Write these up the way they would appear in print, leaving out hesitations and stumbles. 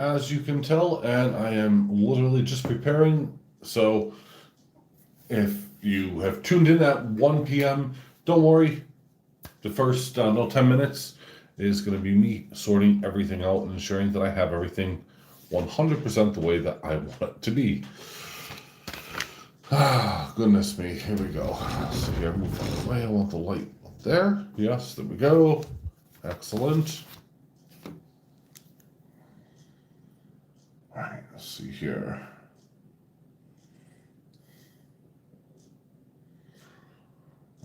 as you can tell, and I am literally just preparing. So if you have tuned in at 1 p.m., don't worry. The first 10 minutes is going to be me sorting everything out and ensuring that I have everything 100% the way that I want it to be. Ah, goodness me. Here we go. So here, move out of the way. I want the light up there. Yes, there we go. Excellent. All right, let's see here.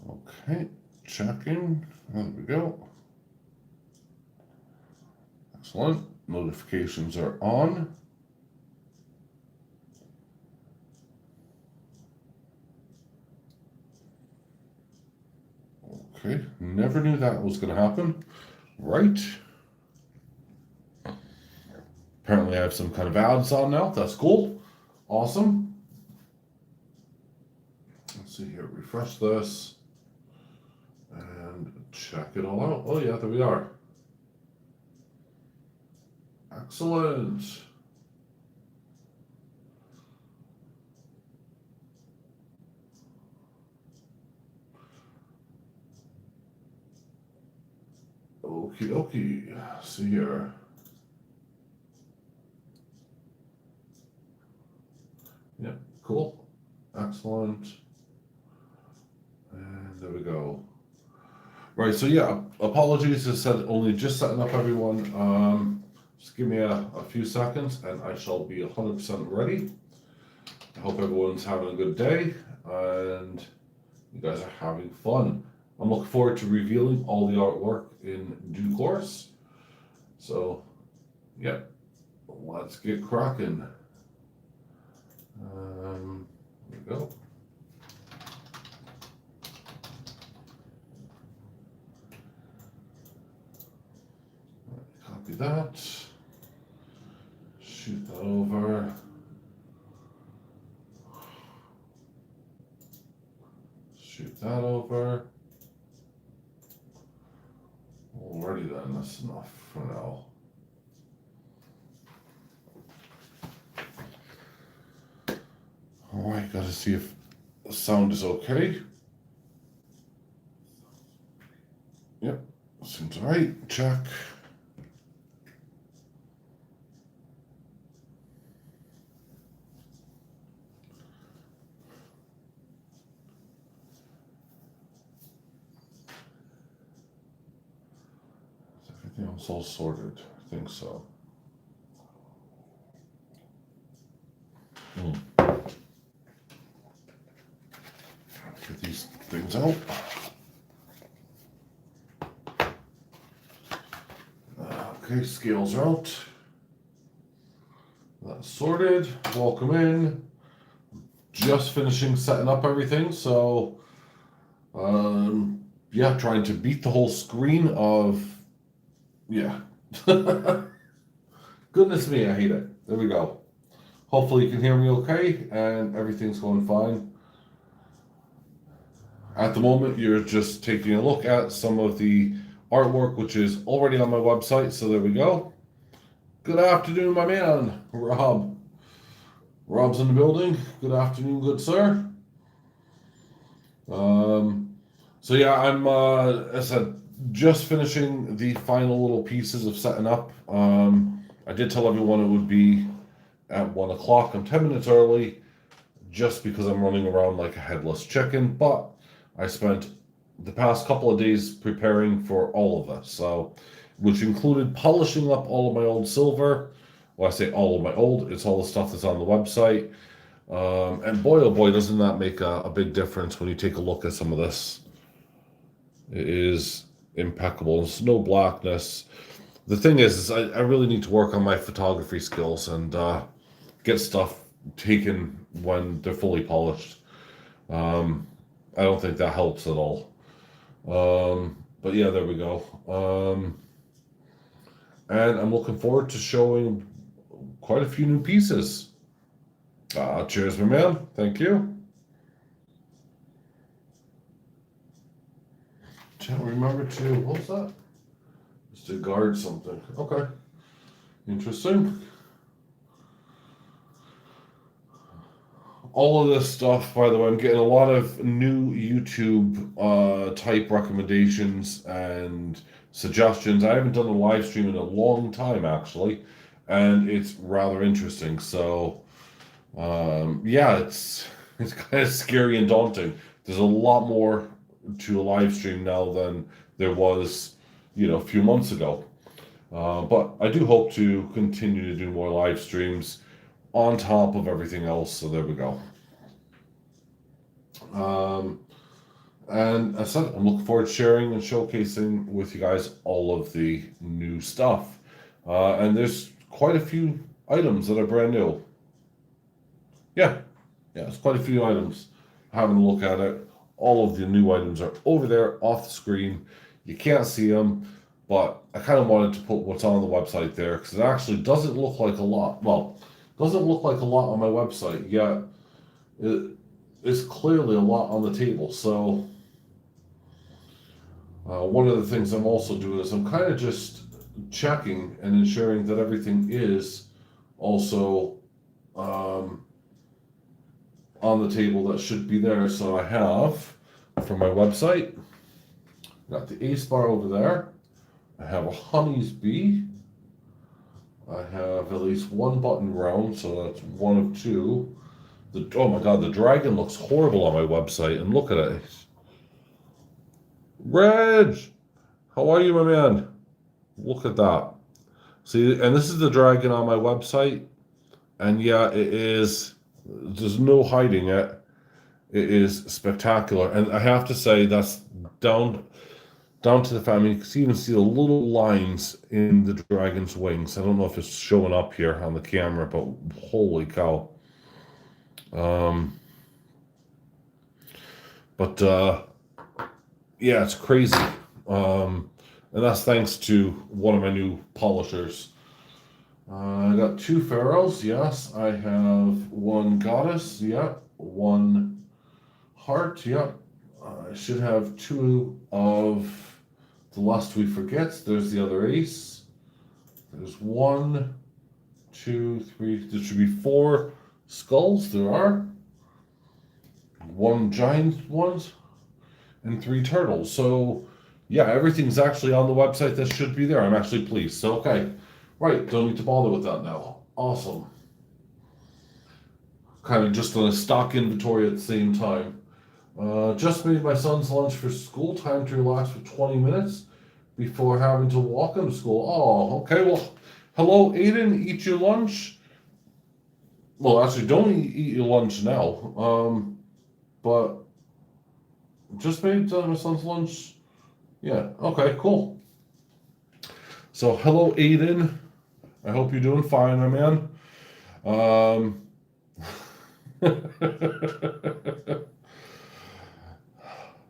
Okay, checking. There we go. Excellent. Notifications are on. Okay, never knew that was going to happen. Right. Apparently I have some kind of ads on now. That's cool. Awesome. Let's see here. Refresh this. And check it all out. Oh yeah, there we are. Excellent. Okie dokie. See here. Yep, cool. Excellent. And there we go. Right, so yeah, apologies. I said only just setting up everyone. Just give me a few seconds and I shall be 100% ready. I hope everyone's having a good day and you guys are having fun. I'm looking forward to revealing all the artwork in due course. So, yeah, let's get cracking. There we go. Copy that. Shoot that over. Shoot that over. Alrighty then, that's enough for now. Alright, gotta see if the sound is okay. Yep, seems alright. Check. Is everything else all sorted? I think so. Get these things out. Okay, scales are out. That's sorted. Welcome in. Just finishing setting up everything, so yeah, trying to beat the whole screen of Goodness me, I hate it. There we go. Hopefully you can hear me okay and everything's going fine. At the moment, you're just taking a look at some of the artwork, which is already on my website. So there we go. Good afternoon, my man, Rob. Rob's in the building. Good afternoon, good sir. So yeah, I'm, as I said, just finishing the final little pieces of setting up. I did tell everyone it would be at 1 o'clock. I'm 10 minutes early just because I'm running around like a headless chicken, but I spent the past couple of days preparing for all of this, so which included polishing up all of my old silver. Well, I say all of my old, it's all the stuff that's on the website. And boy, oh boy, doesn't that make a big difference when you take a look at some of this. It is impeccable. There's no blackness. The thing is I really need to work on my photography skills and get stuff taken when they're fully polished. I don't think that helps at all. But yeah, there we go. And I'm looking forward to showing quite a few new pieces. Cheers, my man. Thank you. Can't remember to, what was that? Just to guard something. Okay. Interesting. all of this stuff, by the way, I'm getting a lot of new YouTube type recommendations and suggestions. I haven't done a live stream in a long time, actually, and it's rather interesting. So, yeah, it's kind of scary and daunting. There's a lot more to a live stream now than there was, a few months ago. But I do hope to continue to do more live streams on top of everything else. So there we go. Um, and as I said, I'm looking forward to sharing and showcasing with you guys all of the new stuff. And there's quite a few items that are brand new. Yeah, it's quite a few items. Having a look at it, all of the new items are over there off the screen. You can't see them, but I kind of wanted to put what's on the website there because it actually doesn't look like a lot. Well, doesn't look like a lot on my website, yet it is clearly a lot on the table. So one of the things I'm also doing is I'm kind of just checking and ensuring that everything is also on the table that should be there. So I have from my website, got the Ace bar over there. I have a Honey's Bee. I have at least one button round, so that's one of two. Oh my god, the dragon looks horrible on my website, and look at it. Reg! How are you, my man? Look at that. See, and this is the dragon on my website, and yeah, it is, there's no hiding it. It is spectacular, and I have to say that's down to the family. You can even see the little lines in the dragon's wings. I don't know if it's showing up here on the camera, but holy cow. Yeah, it's crazy. And that's thanks to one of my new polishers. I got two pharaohs, yes. I have one goddess, yeah. One heart, yeah. I should have two of the Lust We Forget. There's the other ace. There's 1, 2, 3. There should be 4 skulls. There are 1 giant ones and 3 turtles. So yeah, everything's actually on the website that should be there. I'm actually pleased. So okay, right. Don't need to bother with that now. Awesome. Kind of just on a stock inventory at the same time. Just made my son's lunch for school. Time to relax for 20 minutes before having to walk him to school. Oh, okay. Well, hello, Aiden. Eat your lunch. Well, actually, don't eat your lunch now. But just made my son's lunch. Yeah. Okay. Cool. So, hello, Aiden. I hope you're doing fine, my man.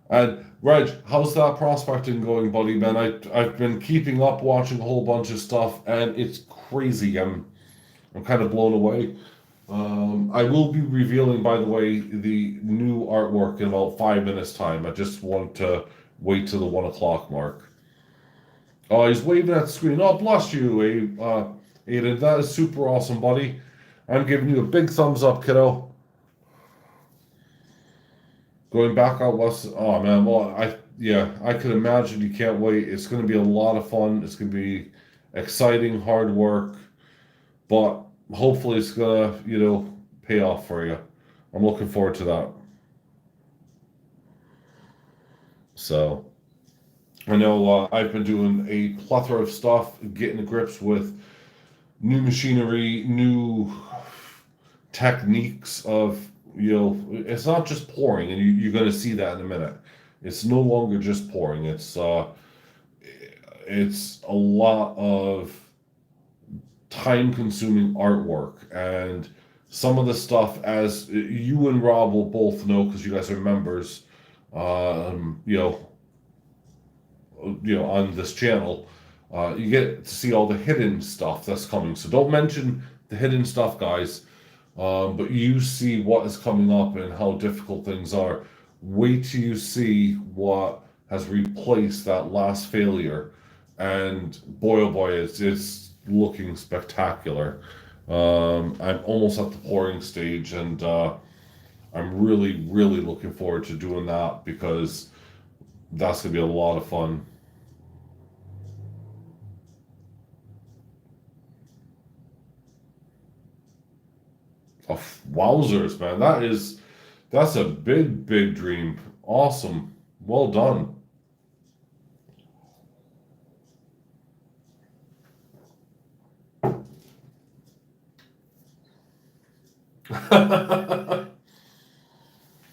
And Reg, how's that prospecting going, buddy, man? I've been keeping up, watching a whole bunch of stuff, and it's crazy. I'm kind of blown away. I will be revealing, by the way, the new artwork in about 5 minutes' time. I just want to wait till the 1 o'clock mark. Oh, he's waving at the screen. Oh, bless you, Aiden. That is super awesome, buddy. I'm giving you a big thumbs up, kiddo. Going back out west. Oh man, well I could imagine. You can't wait. It's going to be a lot of fun. It's going to be exciting, hard work, but hopefully it's gonna pay off for you. I'm looking forward to that. So I know I've been doing a plethora of stuff, getting to grips with new machinery, new techniques of it's not just pouring, and you're going to see that in a minute. It's no longer just pouring. It's a lot of time-consuming artwork, and some of the stuff, as you and Rob will both know because you guys are members, on this channel, you get to see all the hidden stuff that's coming. So don't mention the hidden stuff, guys. But you see what is coming up and how difficult things are. Wait till you see what has replaced that last failure. And boy, oh boy, it's looking spectacular. I'm almost at the pouring stage, and I'm really, really looking forward to doing that because that's going to be a lot of fun. Oh, wowzers, man. That's a big, big dream. Awesome. Well done.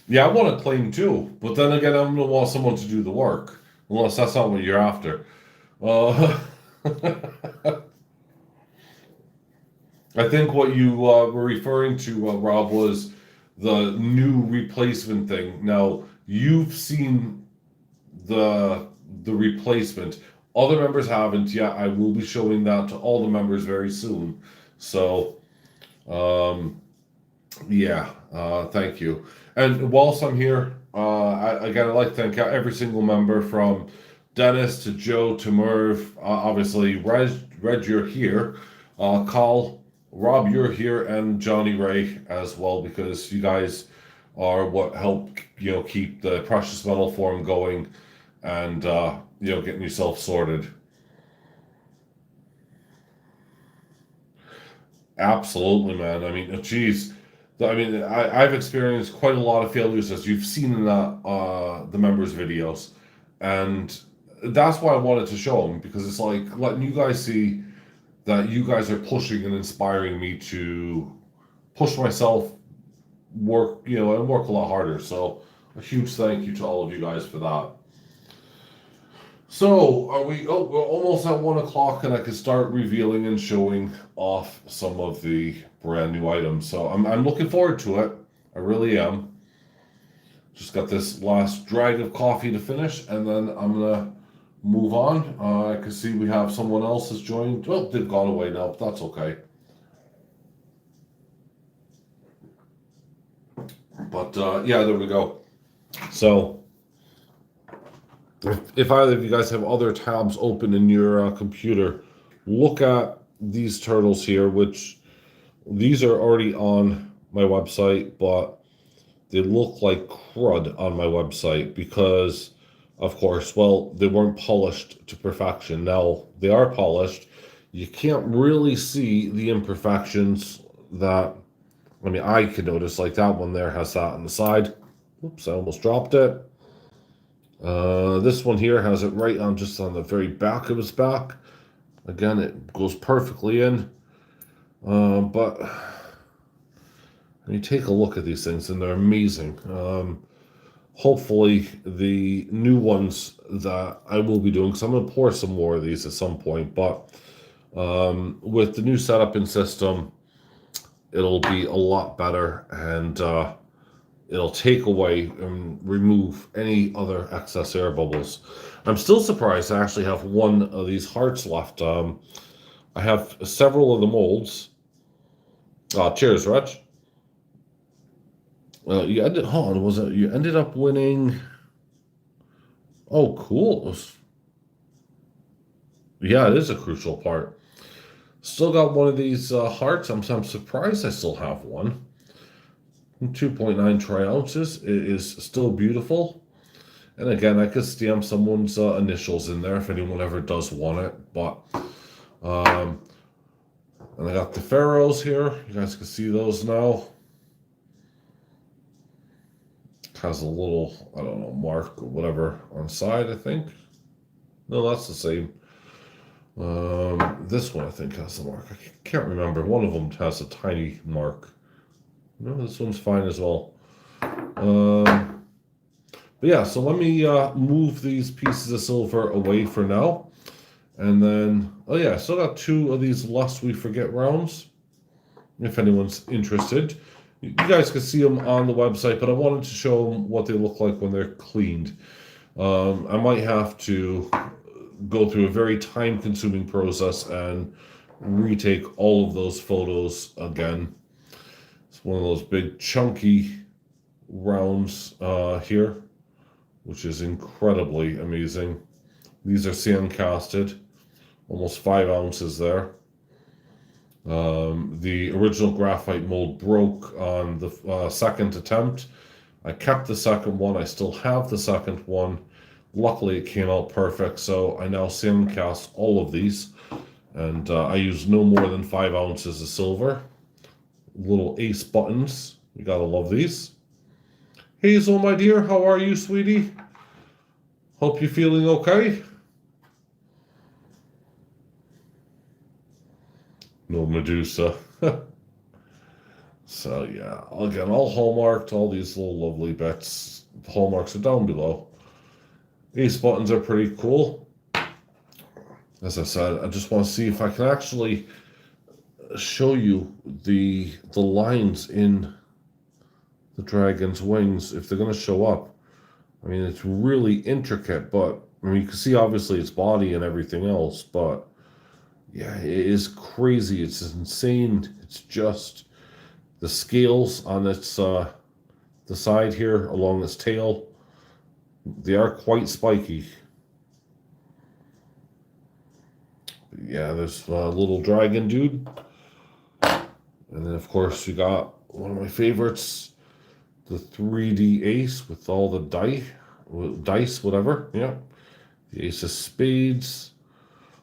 Yeah, I want to claim too, but then again, I'm gonna want someone to do the work, unless that's not what you're after. Uh, I think what you were referring to, Rob, was the new replacement thing. Now you've seen the the replacement. Other members haven't yet. I will be showing that to all the members very soon. So, um, yeah, thank you. And whilst I'm here, again, I'd like to thank every single member from Dennis to Joe to Merv. Obviously, Reg, you're here. Carl, Rob, you're here, and Johnny Ray as well, because you guys are what help keep the precious metal forum going, and getting yourself sorted. Absolutely, man. I mean, geez, I've experienced quite a lot of failures as you've seen in the members' videos, and that's why I wanted to show them because it's like letting you guys see that you guys are pushing and inspiring me to push myself, work, and work a lot harder. So a huge thank you to all of you guys for that. So are we? Oh, we're almost at 1 o'clock, and I can start revealing and showing off some of the brand new items. So I'm looking forward to it. I really am. Just got this last drag of coffee to finish, and then I'm gonna move on. I can see we have someone else has joined. Well, they've gone away now, but that's okay. But yeah, there we go. So. If either of you guys have other tabs open in your computer, look at these turtles here, which these are already on my website, but they look like crud on my website because, of course, well, they weren't polished to perfection. Now they are polished. You can't really see the imperfections that, I could notice, like that one there has that on the side. Oops, I almost dropped it. This one here has it right on just on the very back of his back. Again, it goes perfectly in. But when you take a look at these things, and they're amazing. Hopefully, the new ones that I will be doing, because I'm going to pour some more of these at some point, but with the new setup and system, it'll be a lot better, and it'll take away and remove any other excess air bubbles. I'm still surprised I actually have one of these hearts left. I have several of the molds. Cheers, Reg. You ended. Hold on, was it? You ended up winning. Oh, cool. Yeah, it is a crucial part. Still got one of these hearts. I'm surprised I still have one. 2.9 troy ounces. It is still beautiful. And again, I could stamp someone's initials in there if anyone ever does want it. But, and I got the pharaohs here. You guys can see those now. Has a little, I don't know, mark or whatever on the side, I think. No, that's the same. This one, I think, has the mark. I can't remember. One of them has a tiny mark. No, this one's fine as well. But yeah, so let me move these pieces of silver away for now. And then, oh yeah, I still got 2 of these Lest We Forget rounds. If anyone's interested. You guys can see them on the website, but I wanted to show them what they look like when they're cleaned. I might have to go through a very time-consuming process and retake all of those photos again. It's one of those big chunky rounds here, which is incredibly amazing. These are sand casted, almost 5 ounces there. The original graphite mold broke on the second attempt. I kept the second one. I still have the second one. Luckily, it came out perfect, so I now sandcast all of these, and I use no more than 5 ounces of silver. Little ace buttons. You gotta love these. Hazel, my dear, how are you, sweetie? Hope you're feeling okay. No Medusa. So yeah, again, all hallmarked, all these little lovely bits. The hallmarks are down below. These buttons are pretty cool. As I said, I just want to see if I can actually show you the lines in the dragon's wings, if they're going to show up. I mean, it's really intricate, but I mean, you can see obviously its body and everything else, but yeah, it is crazy. It's insane. It's just the scales on its the side here along its tail. They are quite spiky. Yeah, there's a little dragon dude. And then, of course, you got one of my favorites, the 3D ace with all the dice, whatever. Yeah. The ace of spades,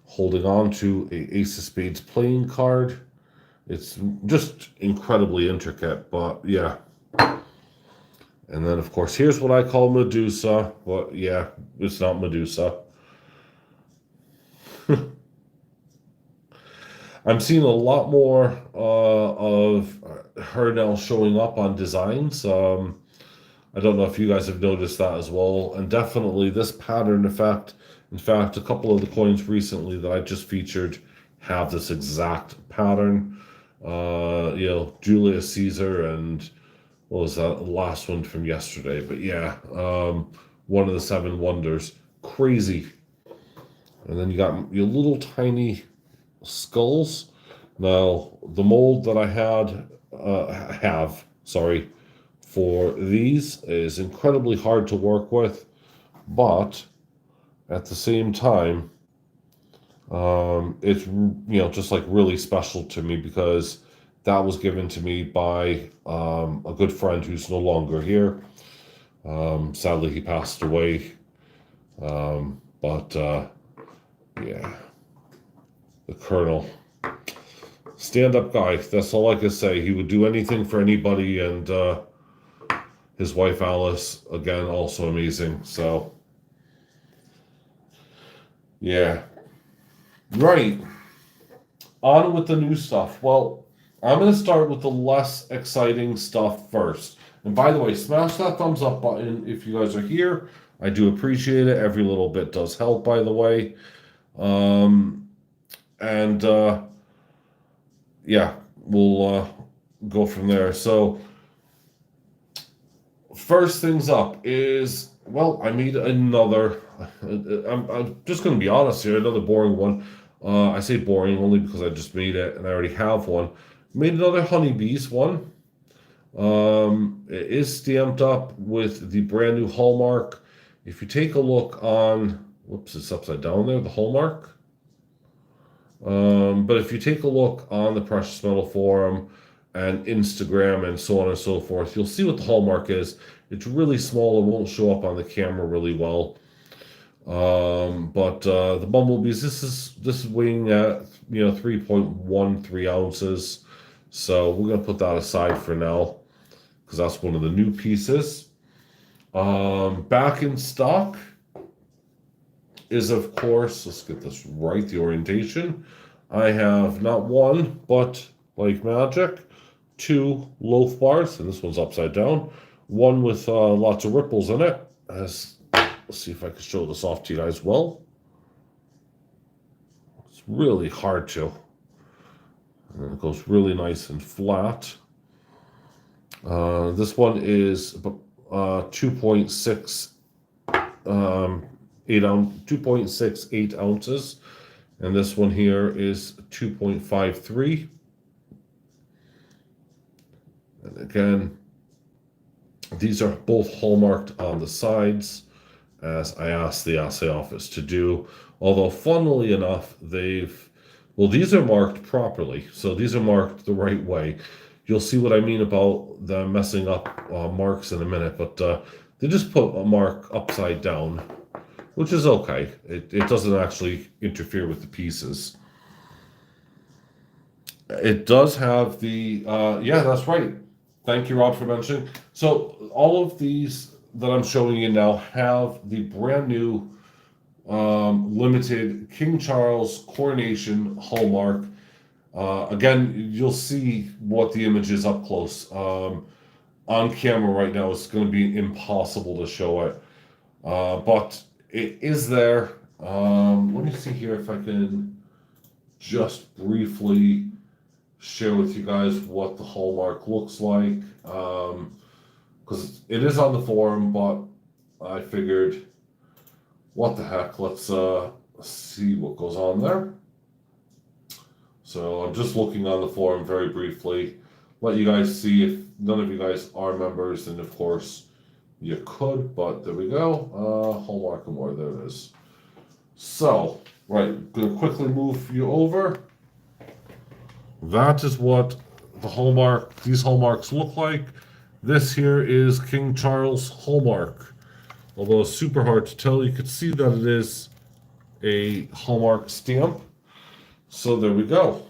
holding on to a ace of spades playing card. It's just incredibly intricate, but yeah. And then, of course, here's what I call Medusa. But yeah, it's not Medusa. I'm seeing a lot more of her now showing up on designs. I don't know if you guys have noticed that as well. And definitely this pattern effect. In fact, a couple of the coins recently that I just featured have this exact pattern. Julius Caesar and what was that last one from yesterday? But yeah, one of the 7 wonders. Crazy. And then you got your little tiny skulls. Now, the mold that I have, for these is incredibly hard to work with, but at the same time, it's just like really special to me because that was given to me by a good friend who's no longer here. Sadly, he passed away. But yeah, the Colonel, stand-up guy. That's all I can say. He would do anything for anybody, and his wife Alice, again, also amazing. So yeah, right. On with the new stuff. Well, I'm going to start with the less exciting stuff first. And by the way, smash that thumbs up button if you guys are here. I do appreciate it. Every little bit does help, by the way. And yeah, we'll go from there. So, first things up is, well, I made another, I'm just going to be honest here, another boring one. I say boring only because I just made it and I already have one. Made another honeybees one. It is stamped up with the brand new hallmark. If you take a look on, whoops, it's upside down there, the hallmark. But if you take a look on the Precious Metal Forum and Instagram and so on and so forth, you'll see what the hallmark is. It's really small. It won't show up on the camera really well. But the bumblebees, this is weighing at 3.13 ounces. So we're gonna put that aside for now because that's one of the new pieces. Back in stock is, of course, let's get this right, the orientation. I have not one, but like magic, 2 loaf bars, and this one's upside down. One with lots of ripples in it. Let's see if I can show this off to you guys well. It's really hard to. And it goes really nice and flat. This one is 2.68 ounces, and this one here is 2.53. And again, these are both hallmarked on the sides, as I asked the assay office to do. Although, funnily enough, they've Well, these are marked properly, so these are marked the right way. You'll see what I mean about them messing up marks in a minute, but they just put a mark upside down, which is okay. It doesn't actually interfere with the pieces. It does have the, yeah, that's right. Thank you, Rob, for mentioning. So all of these that I'm showing you now have the brand new limited King Charles coronation hallmark. Again, you'll see what the image is up close. On camera right now, it's going to be impossible to show it, but it is there. Let me see here if I can just briefly share with you guys what the hallmark looks like, because it is on the forum, but I figured, what the heck, let's see what goes on there. So I'm just looking on the forum very briefly, let you guys see. If none of you guys are members, then of course you could, but there we go. Hallmark and more, there it is. So, right, gonna quickly move you over. That is what these hallmarks look like. This here is King Charles hallmark. Although it's super hard to tell, you can see that it is a hallmark stamp. So there we go.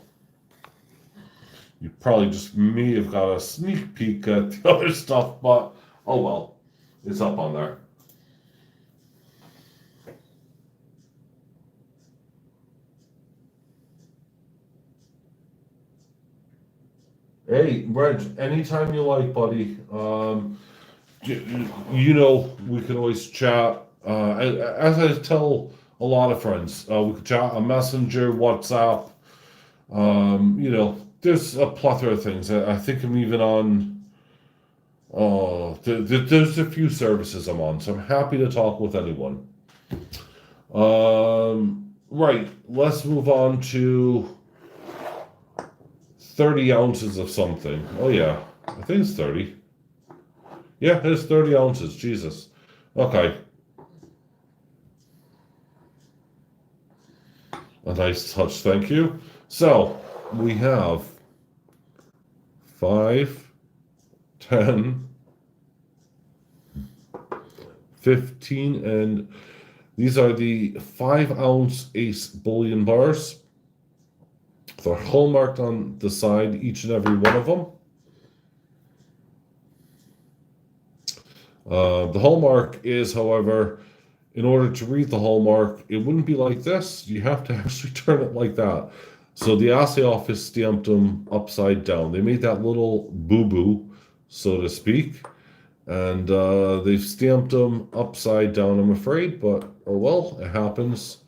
You probably just may have got a sneak peek at the other stuff, but oh well, it's up on there. Hey, Reg, anytime you like, buddy. You know, we can always chat. As I tell a lot of friends, we could chat on Messenger, WhatsApp. You know, there's a plethora of things. I think I'm even on. There's a few services I'm on, so I'm happy to talk with anyone. Right, let's move on to 30 ounces of something. Oh yeah, I think it's 30. Yeah, it's 30 ounces. Jesus. Okay. A nice touch, thank you. So we have 5, 10, 15, and these are the 5-ounce AceBullion bars. They're hallmarked on the side, each and every one of them. The hallmark is, however, in order to read the hallmark, it wouldn't be like this. You have to actually turn it like that. So the assay office stamped them upside down. They made that little boo-boo, so to speak, and they've stamped them upside down, I'm afraid, but oh well, it happens.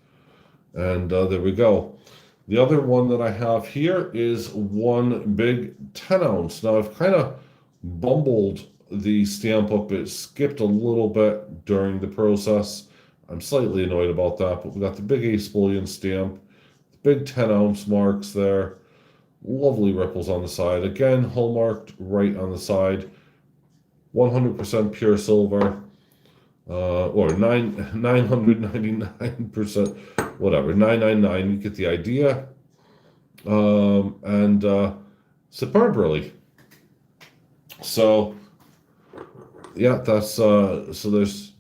And there we go. The other one that I have here is one big 10-ounce. Now, I've kind of bumbled the stamp up. It skipped a little bit during the process. I'm slightly annoyed about that, but we got the big AceBullion stamp, the big 10-ounce marks there, lovely ripples on the side. Again, hallmarked right on the side, 100% pure silver, or 999%, whatever, 999, you get the idea. And superb, really. So yeah, that's so there's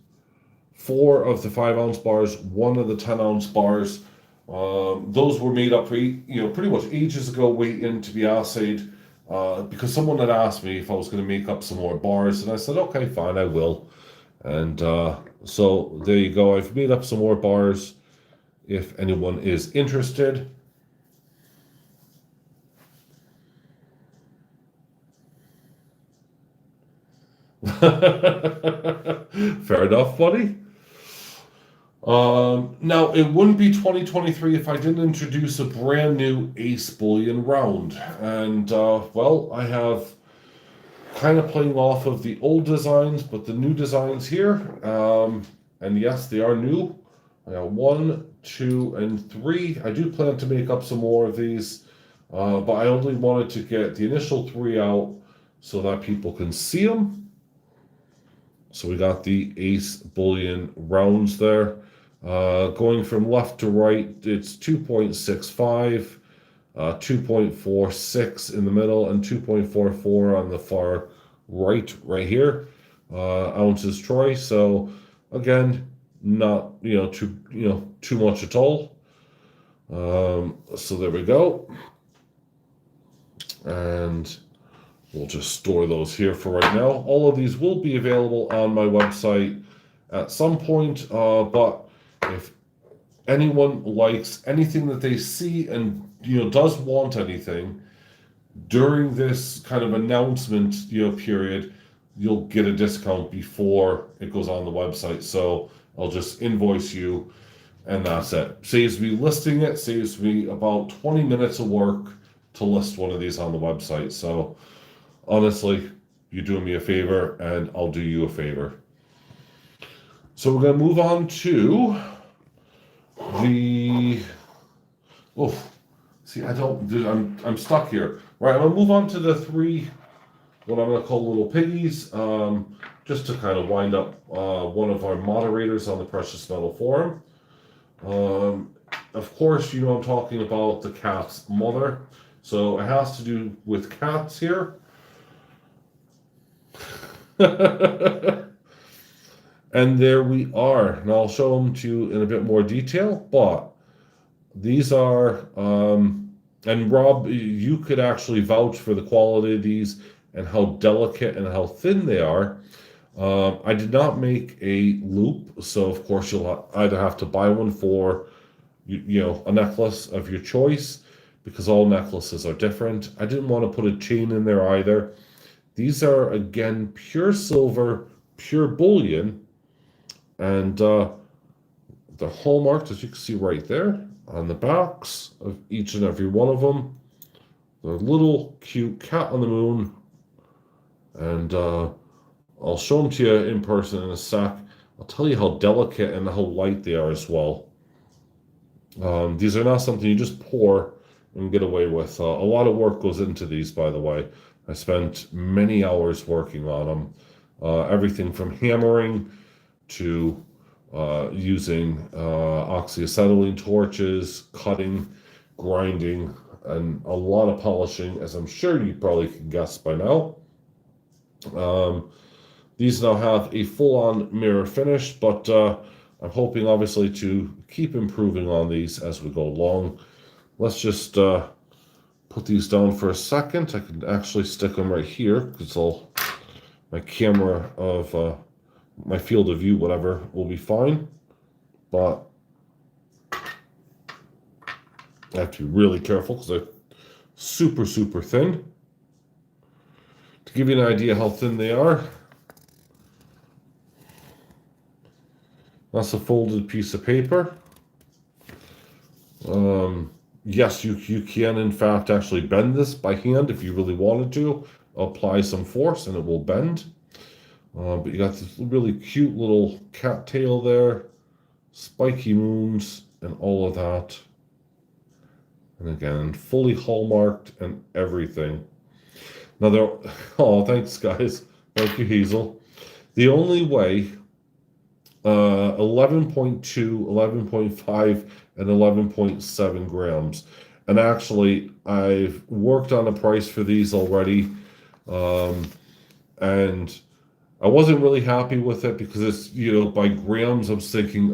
4 of the 5-ounce bars, 1 of the 10-ounce bars. Those were made up, pretty much ages ago, waiting to be assayed. Because someone had asked me if I was going to make up some more bars, and I said, okay, fine, I will. And so there you go. I've made up some more bars if anyone is interested. Fair enough, buddy. Now, it wouldn't be 2023 if I didn't introduce a brand new AceBullion round. And, well, I have kind of playing off of the old designs, but the new designs here. And yes, they are new. I got 1, 2, and 3. I do plan to make up some more of these, but I only wanted to get the initial 3 out so that people can see them. So we got the AceBullion rounds there. Going from left to right, it's 2.65. 2.46 in the middle, and 2.44 on the far right here, ounces troy. So again, not too much at all. So there we go, and we'll just store those here for right now. All of these will be available on my website at some point, but if anyone likes anything that they see and does want anything during this kind of announcement period, you'll get a discount before it goes on the website. So I'll just invoice you, and that's it. Saves me listing it, saves me about 20 minutes of work to list one of these on the website. So honestly, you're doing me a favor, and I'll do you a favor. So we're going to move on to the... Oh, see, I'm stuck here. Right, I'm going to move on to the three, what I'm going to call little piggies, just to kind of wind up one of our moderators on the Precious Metal Forum. Of course, I'm talking about the cat's mother. So it has to do with cats here. And there we are. And I'll show them to you in a bit more detail. But these are, and Rob, you could actually vouch for the quality of these and how delicate and how thin they are. I did not make a loop, so of course you'll either have to buy one for a necklace of your choice, because all necklaces are different. I didn't want to put a chain in there either. These are, again, pure silver, pure bullion, and they're hallmarked, as you can see right there on the backs of each and every one of them. The little cute cat on the moon, and I'll show them to you in person in a sec. I'll tell you how delicate and how light they are as well. These are not something you just pour and get away with. A lot of work goes into these, by the way. I spent many hours working on them. Everything from hammering to using oxyacetylene torches, cutting, grinding, and a lot of polishing, as I'm sure you probably can guess by now. These now have a full-on mirror finish, but I'm hoping obviously to keep improving on these as we go along. Let's just put these down for a second. I can actually stick them right here, because my camera of my field of view, whatever, will be fine. But I have to be really careful because they're super, super thin. To give you an idea how thin they are, that's a folded piece of paper. Yes, you can in fact actually bend this by hand if you really wanted to. Apply some force and it will bend. But you got this really cute little cat tail there, spiky moons, and all of that. And again, fully hallmarked and everything. Now oh, thanks guys. Thank you, Hazel. The only way 11.2, 11.5, and 11.7 grams. And actually, I've worked on a price for these already. And I wasn't really happy with it because it's, by grams, I was thinking,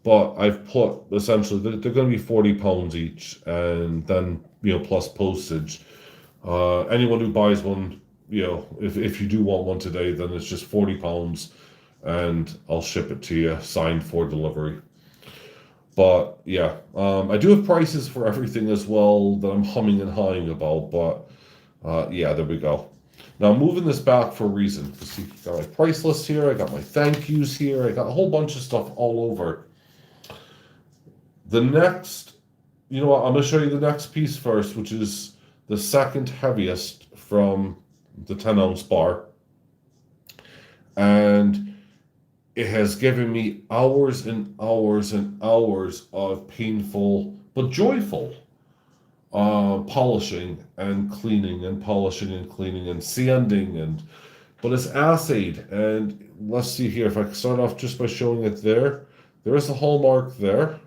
but I've put, essentially, they're going to be 40 pounds each, and then, plus postage. Anyone who buys one, if you do want one today, then it's just 40 pounds, and I'll ship it to you, signed for delivery. But, yeah, I do have prices for everything as well that I'm humming and hawing about, but, yeah, there we go. Now, I'm moving this back for a reason. See, I got my price list here, I got my thank yous here, I got a whole bunch of stuff all over. The next, I'm going to show you the next piece first, which is the second heaviest from the 10-ounce bar. And it has given me hours and hours and hours of painful but joyful polishing and cleaning and polishing and cleaning and sanding, but it's assayed. And let's see here, if I can start off just by showing it there. There is a hallmark there.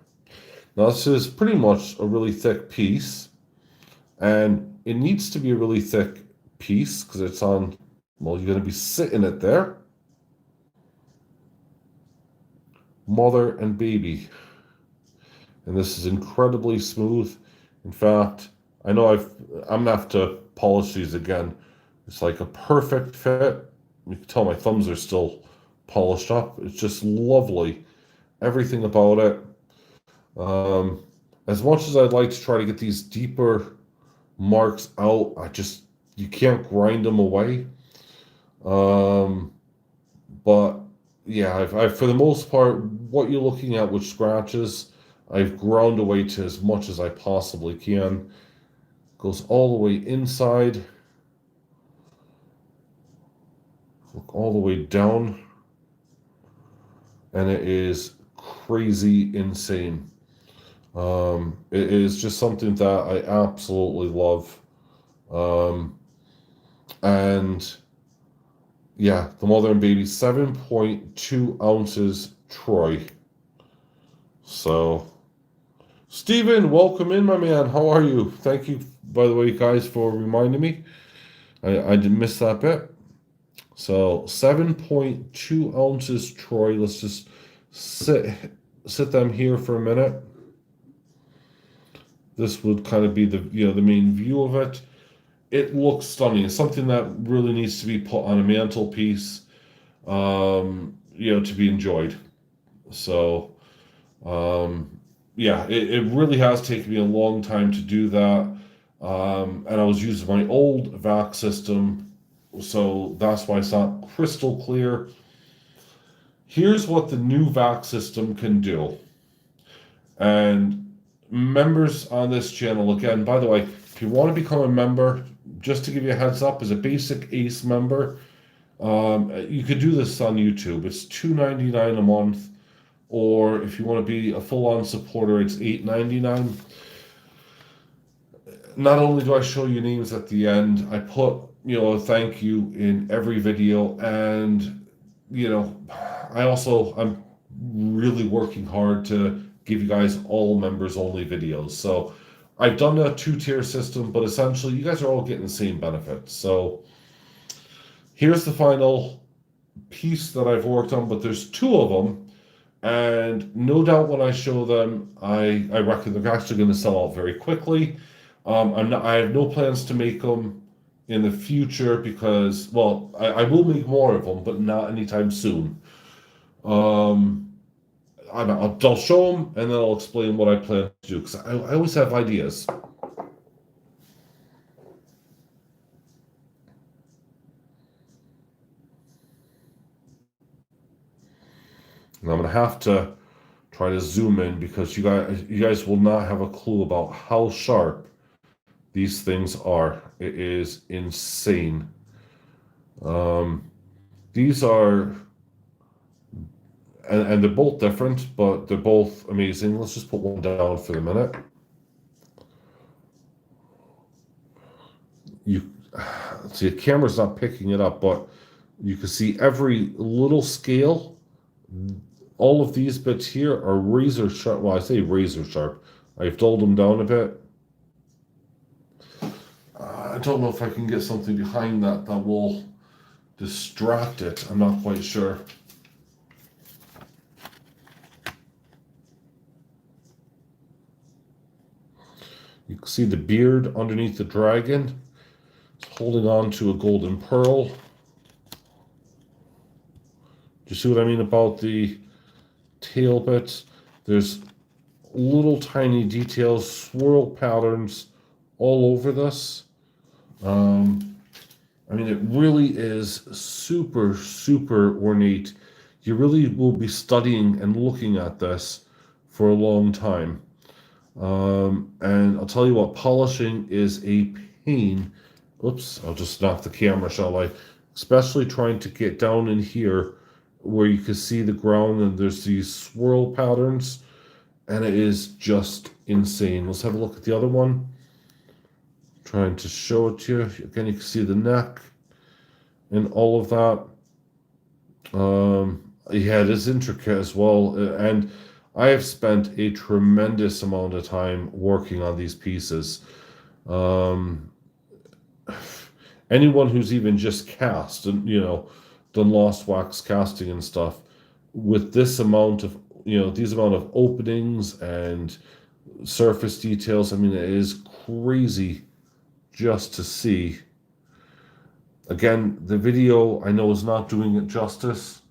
Now this is pretty much a really thick piece. And it needs to be a really thick piece because it's on, well, you're going to be sitting it there. Mother and baby. And this is incredibly smooth. In fact, I know I'm gonna have to polish these again. It's like a perfect fit. You can tell my thumbs are still polished up. It's just lovely. Everything about it. Um, as much as I'd like to try to get these deeper marks out, you can't grind them away. But yeah, I've for the most part, what you're looking at with scratches, I've ground away to as much as I possibly can. Goes all the way inside, look all the way down, and it is crazy insane. It is just something that I absolutely love. And yeah, the mother and baby, 7.2 ounces Troy. So, Steven, welcome in, my man. How are you? Thank you, by the way, guys, for reminding me. I did miss that bit. So 7.2 ounces Troy. Let's just sit them here for a minute. This would kind of be the main view of it. It looks stunning. It's something that really needs to be put on a mantelpiece, to be enjoyed. So, yeah, it really has taken me a long time to do that. And I was using my old vac system, so that's why it's not crystal clear. Here's what the new vac system can do. And members on this channel, again, by the way, if you want to become a member, just to give you a heads up, as a basic ACE member, you could do this on YouTube. It's $2.99 a month, or if you want to be a full-on supporter, it's $8.99. Not only do I show you names at the end, I put a thank you in every video, and I'm really working hard to give you guys all members only videos. So I've done a 2-tier system, but essentially you guys are all getting the same benefits. So here's the final piece that I've worked on, but there's 2 of them, and no doubt when I show them, I reckon they're actually going to sell out very quickly. I have no plans to make them in the future because, well, I will make more of them, but not anytime soon. I'll show them and then I'll explain what I plan to do because I always have ideas. And I'm gonna have to try to zoom in because you guys will not have a clue about how sharp these things are. It is insane. These are, and they're both different, but they're both amazing. Let's just put one down for a minute. You see, the camera's not picking it up, but you can see every little scale. All of these bits here are razor sharp. Well, I say razor sharp. I've dulled them down a bit. I don't know if I can get something behind that will distract it. I'm not quite sure. You can see the beard underneath the dragon. It's holding on to a golden pearl. Do you see what I mean about the tail bits? There's little tiny details, swirl patterns all over this. It really is super, super ornate. You really will be studying and looking at this for a long time. And I'll tell you what, polishing is a pain. Oops, I'll just knock the camera, shall I? Especially trying to get down in here where you can see the ground and there's these swirl patterns, and it is just insane. Let's have a look at the other one. Trying to show it to you. Again, you can see the neck and all of that. Yeah, it is intricate as well. And I have spent a tremendous amount of time working on these pieces. Um, Anyone who's even just cast and done lost wax casting and stuff with this amount of these amount of openings and surface details, I mean, it is crazy just to see. Again, the video I know is not doing it justice.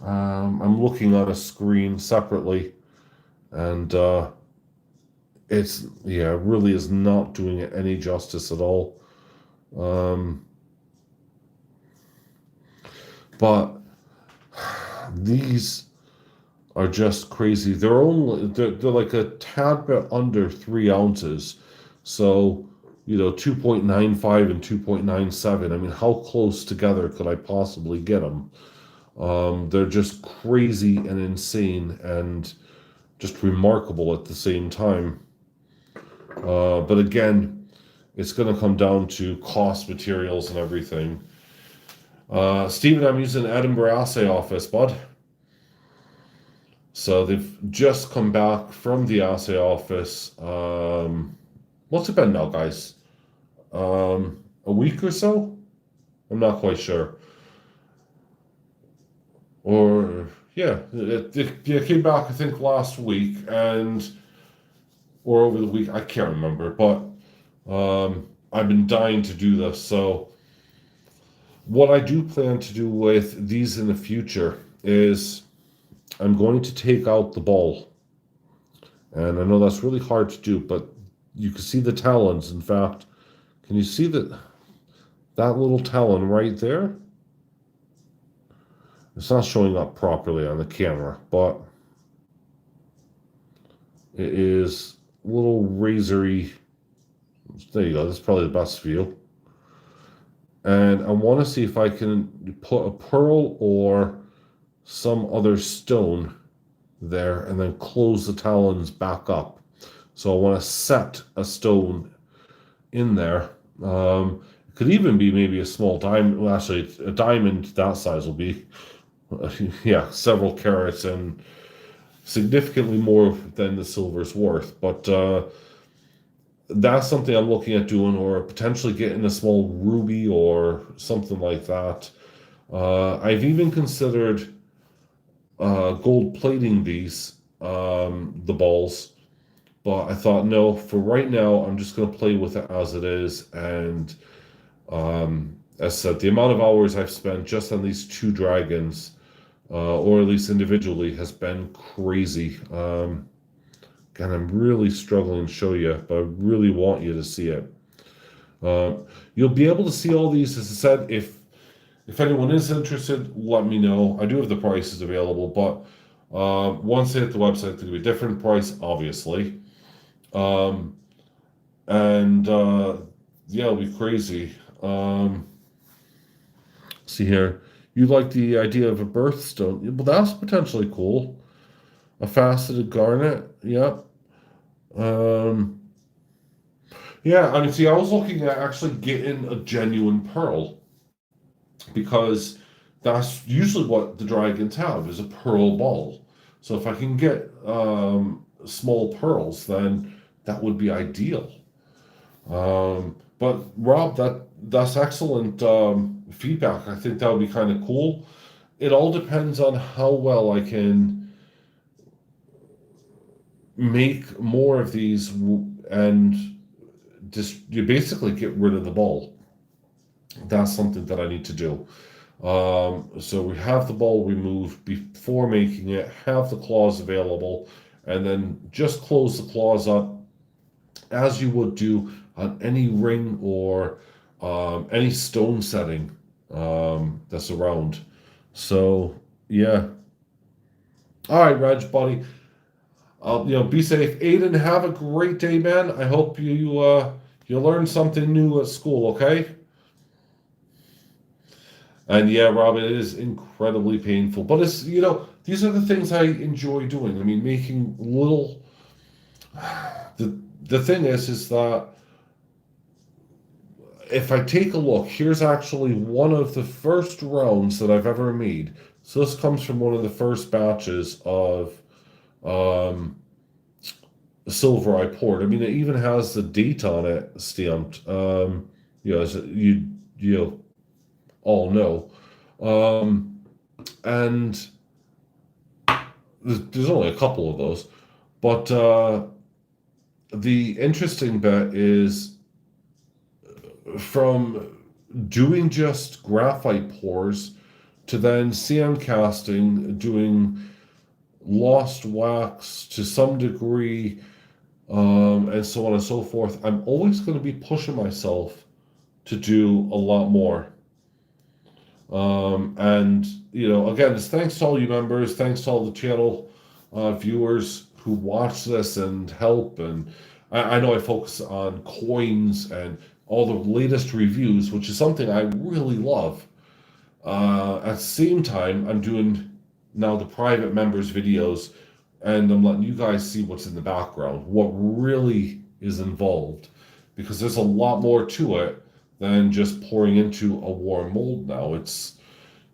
I'm looking on a screen separately, and it really is not doing it any justice at all. But these are just crazy. They're like a tad bit under 3 ounces, so 2.95 and 2.97. I mean, how close together could I possibly get them? They're just crazy and insane and just remarkable at the same time. But again, it's going to come down to cost, materials, and everything. Stephen, I'm using Edinburgh Assay Office, bud. So they've just come back from the assay office. What's it been now, guys? A week or so? I'm not quite sure. Or yeah, it came back I think last week or over the week. I can't remember, but I've been dying to do this. So what I do plan to do with these in the future is I'm going to take out the ball. And I know that's really hard to do, but you can see the talons. In fact, can you see that little talon right there? It's not showing up properly on the camera, but it is a little razory. There you go. That's probably the best view. And I want to see if I can put a pearl or some other stone there and then close the talons back up. So I want to set a stone in there. It could even be maybe a small diamond. Well, actually, a diamond that size will be, several carats and significantly more than the silver's worth. But that's something I'm looking at doing, or potentially getting a small ruby or something like that. I've even considered gold plating these, the balls, but I thought, no, for right now, I'm just going to play with it as it is. And as I said, the amount of hours I've spent just on these two dragons, or at least individually, has been crazy. Again, I'm really struggling to show you, but I really want you to see it. You'll be able to see all these, as I said. If anyone is interested, let me know. I do have the prices available, but once they hit the website, there'll be a different price, obviously. It'll be crazy. See here. You like the idea of a birthstone? Well, that's potentially cool. A faceted garnet. Yep. Yeah, I mean, see, I was looking at actually getting a genuine pearl, because that's usually what the dragons have, is a pearl ball. So if I can get small pearls, then that would be ideal. But Rob, that's excellent feedback. I think that would be kind of cool. It all depends on how well I can make more of these and just you basically get rid of the ball. That's something that I need to do. So we have the ball removed before making it, have the claws available, and then just close the claws up as you would do on any ring or any stone setting that's around. So yeah. All right, Reg, buddy. Be safe. Aiden, have a great day, man. I hope you learn something new at school. Okay. And yeah, Rob, it is incredibly painful, but it's these are the things I enjoy doing. I mean, making little. The thing is that if I take a look, here's actually one of the first rounds that I've ever made. So this comes from one of the first batches of silver I poured. I mean, it even has the date on it stamped. As you all know. And there's only a couple of those. But the interesting bit is from doing just graphite pours to then sand casting, doing lost wax to some degree, and so on and so forth. I'm always going to be pushing myself to do a lot more. And again, it's thanks to all you members, thanks to all the channel viewers who watch this and help. And I know I focus on coins and all the latest reviews, which is something I really love. At the same time, I'm doing now the private members videos, and I'm letting you guys see what's in the background, what really is involved, because there's a lot more to it than just pouring into a warm mold now. It's,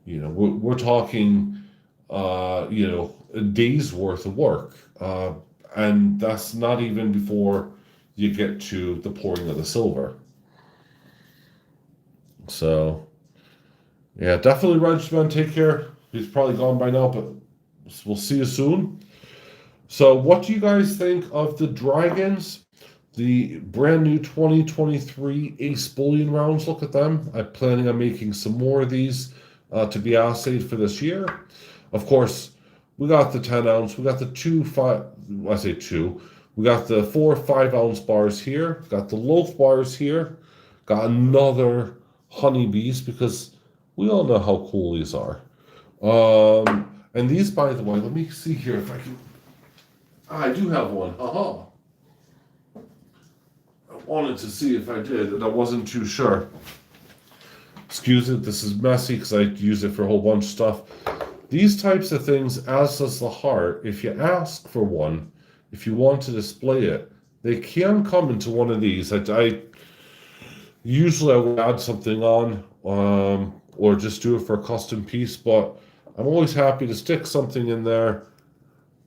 we're talking, a day's worth of work. And that's not even before you get to the pouring of the silver. So, yeah, definitely Regimen, take care. He's probably gone by now, but we'll see you soon. So what do you guys think of the dragons? The brand new 2023 AceBullion rounds, look at them. I'm planning on making some more of these to be assayed for this year. Of course, we got the 10 ounce, we got the 2, we got the 4 5-ounce bars here, got the loaf bars here, got another honeybees, because we all know how cool these are. And these, by the way, let me see here if I can. I do have one. Aha. I wanted to see if I did, and I wasn't too sure. Excuse it, this is messy because I use it for a whole bunch of stuff. These types of things, as does the heart, if you ask for one, if you want to display it, they can come into one of these. I usually would add something on, or just do it for a custom piece, but I'm always happy to stick something in there.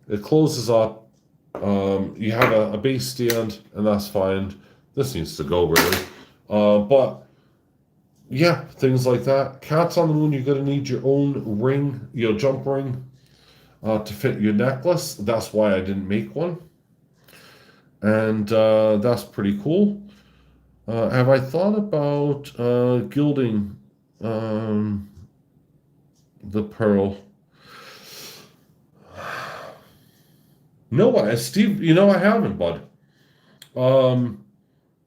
It closes up. You have a base stand, and that's fine. This needs to go, really. But yeah, things like that. Cats on the Moon, you're going to need your own ring, jump ring, to fit your necklace. That's why I didn't make one. And that's pretty cool. Have I thought about gilding the pearl? No, Steve, I haven't, bud.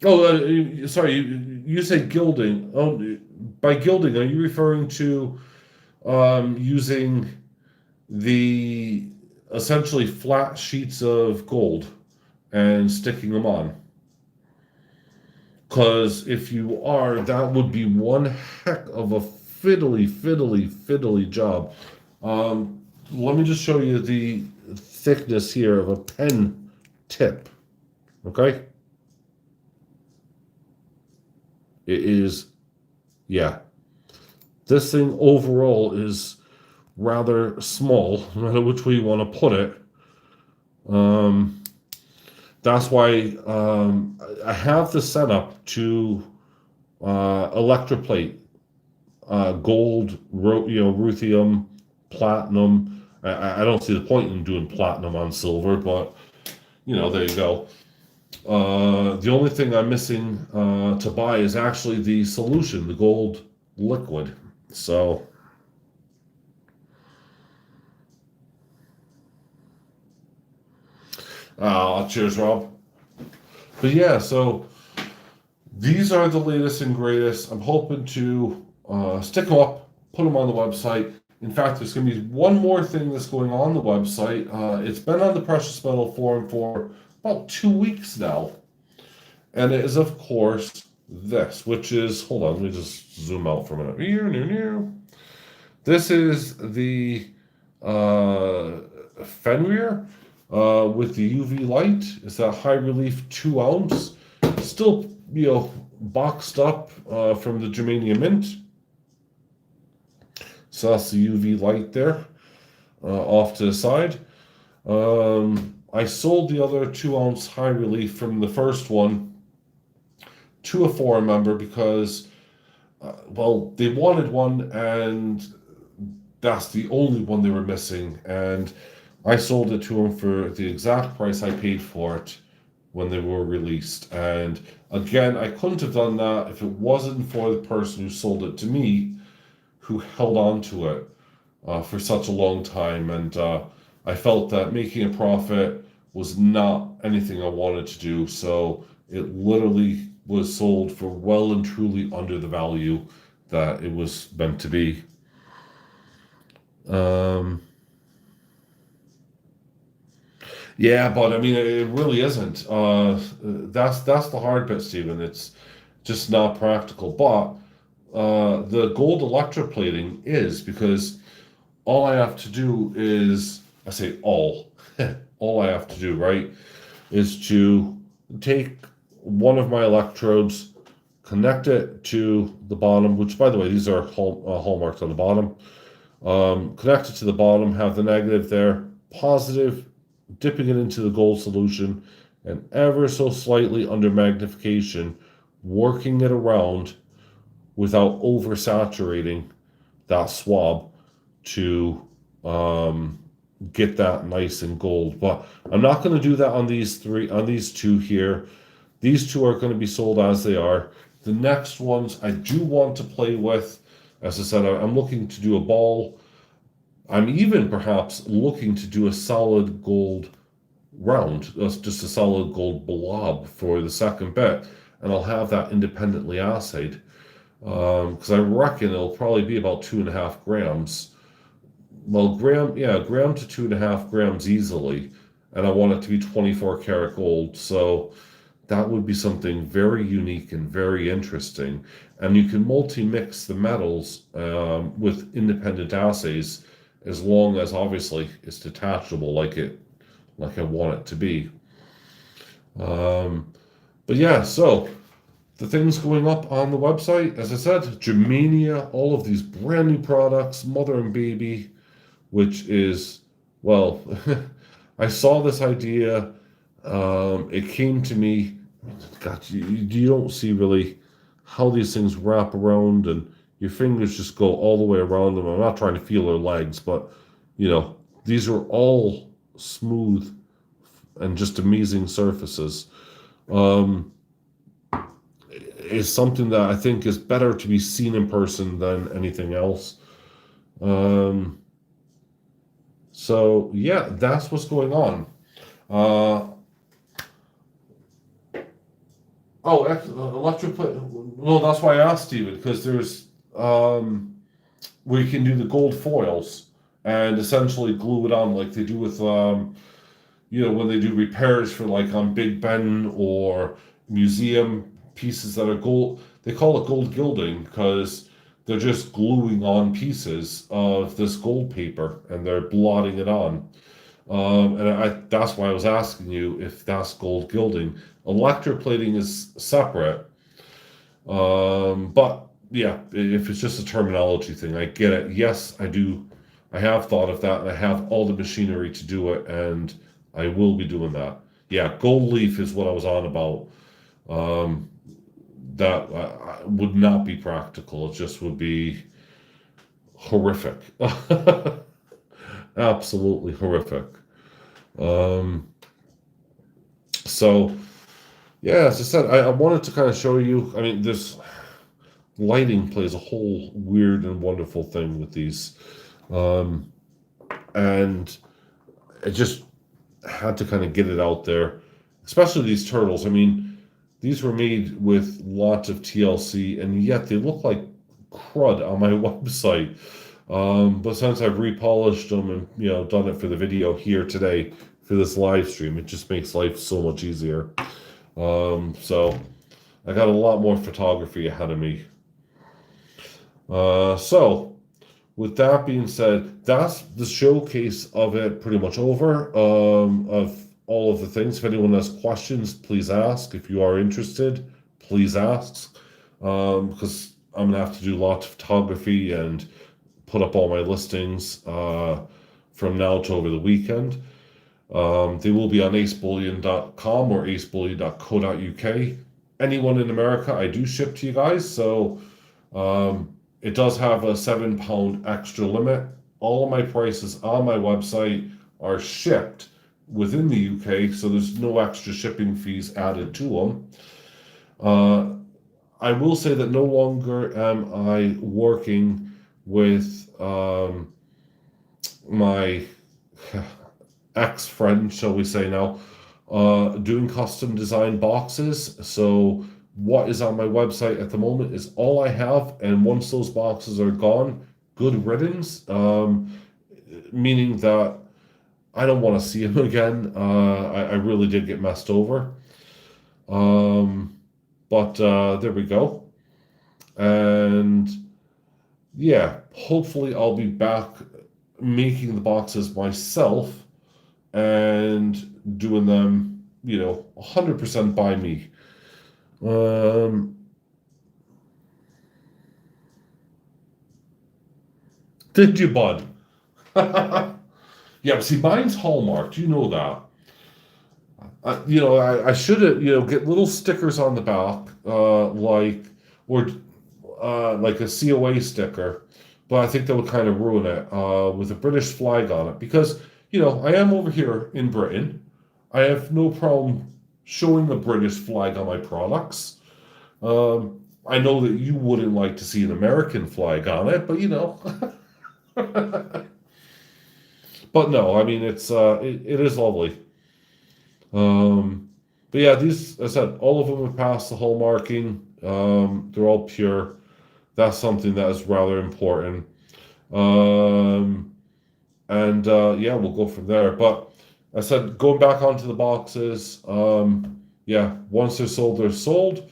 Sorry, you said gilding. Oh, by gilding, are you referring to using the essentially flat sheets of gold and sticking them on? Because if you are, that would be one heck of a fiddly job. Let me just show you the thickness here of a pen tip. Okay? It is, yeah. This thing overall is rather small, no matter which way you want to put it. That's why I have the setup to electroplate gold, ruthenium, platinum. I don't see the point in doing platinum on silver, but there you go. The only thing I'm missing to buy is actually the solution, the gold liquid. So cheers, Rob. But yeah, so these are the latest and greatest. I'm hoping to stick them up, put them on the website. In fact, there's going to be one more thing that's going on the website. It's been on the Precious Metal Forum for about 2 weeks now. And it is, of course, this, which is, hold on, let me just zoom out for a minute. This is the Fenrir with the UV light. It's that high relief 2 ounce. Still, boxed up from the Germanium Mint. So that's the UV light there, off to the side. I sold the other 2-ounce high relief from the first one to a forum member because, well, they wanted one and that's the only one they were missing. And I sold it to them for the exact price I paid for it when they were released. And again, I couldn't have done that if it wasn't for the person who sold it to me, who held on to it for such a long time. And I felt that making a profit was not anything I wanted to do. So it literally was sold for well and truly under the value that it was meant to be. Yeah, but I mean, it really isn't. That's the hard bit, Stephen. It's just not practical. But the gold electroplating is, because all I have to do is, I say all, all I have to do, right, is to take one of my electrodes, connect it to the bottom, which, by the way, these are hallmarks on the bottom. Connect it to the bottom, have the negative there, positive, dipping it into the gold solution, and ever so slightly under magnification, working it around without oversaturating that swab to get that nice and gold. But I'm not going to do that on these two here. These two are going to be sold as they are. The next ones I do want to play with. As I said, I'm looking to do a ball. I'm even perhaps looking to do a solid gold round, just a solid gold blob for the second bit, and I'll have that independently assayed. Because I reckon it'll probably be about 2.5 grams. Well, gram to 2.5 grams easily, and I want it to be 24 karat gold. So that would be something very unique and very interesting. And you can multi-mix the metals with independent assays, as long as obviously it's detachable like I want it to be. But yeah, so the things going up on the website, as I said, Germania, all of these brand new products, mother and baby, which is, well, I saw this idea. It came to me. God, you don't see really how these things wrap around and your fingers just go all the way around them. I'm not trying to feel their legs, but these are all smooth and just amazing surfaces. Is something that I think is better to be seen in person than anything else. So yeah, that's what's going on. Electric. Well, that's why I asked Steven, because there's where you can do the gold foils and essentially glue it on like they do with when they do repairs for like on Big Ben or museum pieces that are gold. They call it gold gilding because they're just gluing on pieces of this gold paper and they're blotting it on. That's why I was asking you if that's gold gilding. Electroplating is separate. But yeah, if it's just a terminology thing, I get it. Yes, I do. I have thought of that and I have all the machinery to do it and I will be doing that. Yeah, gold leaf is what I was on about. That would not be practical. It just would be horrific. Absolutely horrific. So, yeah, as I said, I wanted to kind of show you. I mean, this lighting plays a whole weird and wonderful thing with these. And I just had to kind of get it out there, especially these turtles. I mean, these were made with lots of TLC, and yet they look like crud on my website. But since I've repolished them and done it for the video here today for this live stream, it just makes life so much easier. So I got a lot more photography ahead of me. So with that being said, that's the showcase of it pretty much over. Of all of the things. If anyone has questions, please ask. If you are interested, please ask. Because I'm gonna have to do lots of photography and put up all my listings from now to over the weekend. They will be on AceBullion.com or AceBullion.co.uk. Anyone in America, I do ship to you guys, so it does have a £7 extra limit. All of my prices on my website are shipped within the UK, so there's no extra shipping fees added to them. I will say that no longer am I working with my ex-friend, shall we say now, doing custom design boxes. So what is on my website at the moment is all I have, and once those boxes are gone, good riddance. Meaning that I don't want to see him again. I really did get messed over. But there we go. And yeah, hopefully I'll be back making the boxes myself and doing them, 100% by me. Did you, bud? Yeah, see, mine's Hallmark. You know that. I should have, get little stickers on the back, like a COA sticker, but I think that would kind of ruin it, with a British flag on it, because, I am over here in Britain. I have no problem showing the British flag on my products. I know that you wouldn't like to see an American flag on it, but but no, I mean, it is lovely. But yeah, these, as I said, all of them have passed the hallmarking. They're all pure. That's something that is rather important. And yeah, we'll go from there. But I said, going back onto the boxes, yeah, once they're sold, they're sold.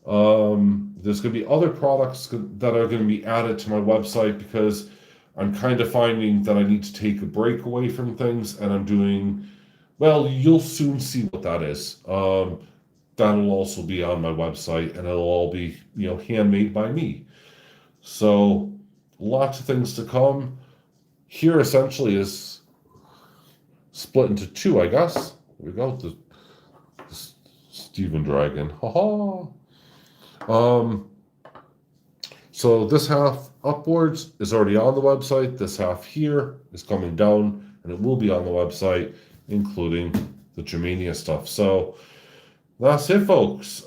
There's going to be other products that are going to be added to my website, because I'm kind of finding that I need to take a break away from things, and I'm doing, well, you'll soon see what that is. That'll also be on my website, and it'll all be, handmade by me. So lots of things to come. Here essentially is split into two, I guess. There we go. The Steven Dragon. Ha ha. So this half upwards is already on the website. This half here is coming down, and it will be on the website, including the Germania stuff. So that's it, folks.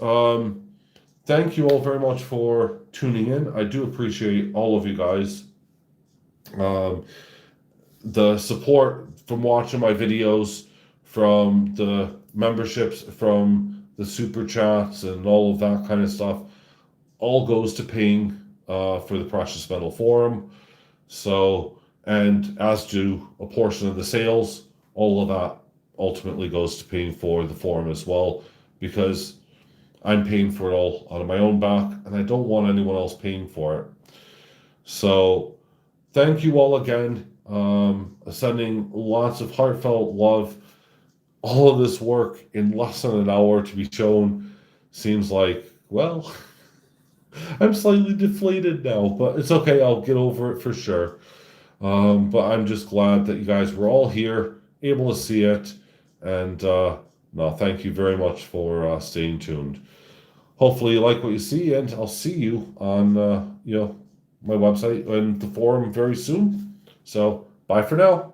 Thank you all very much for tuning in. I do appreciate all of you guys. The support from watching my videos, from the memberships, from the super chats, and all of that kind of stuff, all goes to paying for the Precious Metal Forum. So, and as do a portion of the sales, all of that ultimately goes to paying for the forum as well, because I'm paying for it all out of my own back, and I don't want anyone else paying for it. So thank you all again. Sending lots of heartfelt love. All of this work in less than an hour to be shown seems like, well, I'm slightly deflated now, but it's okay. I'll get over it for sure. But I'm just glad that you guys were all here, able to see it. And no, thank you very much for staying tuned. Hopefully you like what you see, and I'll see you on my website and the forum very soon. So bye for now.